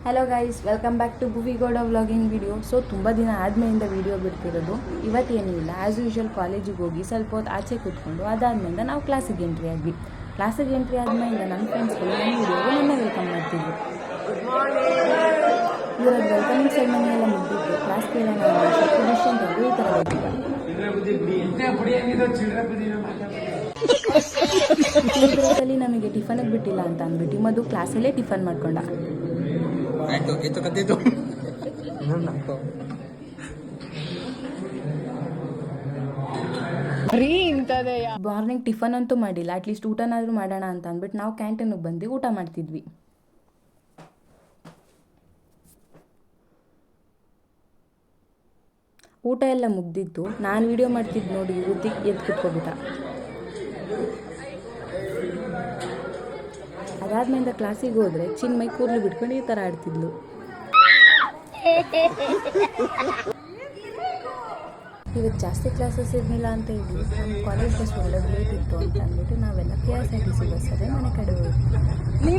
Hello guys, welcome back to ಭುವಿಗೌಡ vlogging video. So ತುಂಬ ದಿನ ಆದಮೇಲಿಂದ video ಬಿಡ್ತಿರೋದು. ಇವತ್ತೇನಿಲ್ಲ, as usual ಕಾಲೇಜಿಗೆ ಹೋಗಿ ಸ್ವಲ್ಪ ಹೊತ್ತು ಆಚೆ ಕೂತ್ಕೊಂಡು ಅದಾದಮೇಲೆ ನಾವು ಕ್ಲಾಸಿಗೆ ಎಂಟ್ರಿ ಆದ್ವಿ. ಕ್ಲಾಸಿಗೆ ಎಂಟ್ರಿ ಆದಮೇಲೆ ನನ್ನ ಫ್ರೆಂಡ್ಸ್ಗಳು ನನ್ನ ವಿಡಿಯೋಗೆ ನನ್ನ ವೆಲ್ಕಮ್ ಮಾಡ್ತಿದ್ರು. ಇವರ ವೆಲ್ಕಮಿಂಗ್ ಸೆರೆಮನಿ ಎಲ್ಲ ಮುಗಿದಿತ್ತು. ಕ್ಲಾಸ್ ಕೇಳೋಣ ಪೊಸಿಷನ್ ಈ ಥರ ಹೋಗಿದ್ದ. ನಮಗೆ ಟಿಫನಿಗೆ ಬಿಟ್ಟಿಲ್ಲ ಅಂತ ಅಂದ್ಬಿಟ್ಟು ಮಧು ಕ್ಲಾಸಲ್ಲೇ ಟಿಫನ್ ಮಾಡ್ಕೊಂಡ. ಮಾರ್ನಿಂಗ್ ಟಿಫನ್ ಅಂತೂ ಮಾಡಿಲ್ಲ, ಅಟ್ಲೀಸ್ಟ್ ಊಟನಾದರೂ ಮಾಡೋಣ ಅಂತ ಅಂದ್ಬಿಟ್ಟು ನಾವು ಕ್ಯಾಂಟೀನಿಗೆ ಬಂದು ಊಟ ಮಾಡ್ತಿದ್ವಿ. ಊಟ ಎಲ್ಲ ಮುಗ್ದಿತ್ತು. ನಾನು ವಿಡಿಯೋ ಮಾಡ್ತಿದ್ದು ನೋಡಿ ಋತಿಕ್ ಎದ್ದು ಕುತ್ಕೊಬಿಟ್ಟ. ಅದಾದ್ಮೇಲೆ ಕ್ಲಾಸಿಗೆ ಹೋದರೆ ಚಿನ್ಮೈ ಕೂದಲು ಬಿಟ್ಕೊಂಡು ಈ ಥರ ಆಡ್ತಿದ್ಲು. ಇವತ್ತು ಜಾಸ್ತಿ ಕ್ಲಾಸಸ್ ಇರಲಿಲ್ಲ ಅಂತ ಇದ್ವಿ. ನಮ್ಮ ಕಾಲೇಜ್ ಬಸ್ ಒಳ್ಳೆ ಲೇಟ್ ಇತ್ತು ಅಂತ ಅಂದ್ಬಿಟ್ಟು ನಾವೆಲ್ಲ KSRTC ಬಸ್ಸಲ್ಲೇ ಮನೆ ಕಡೆ ಹೋದ್ವಿ.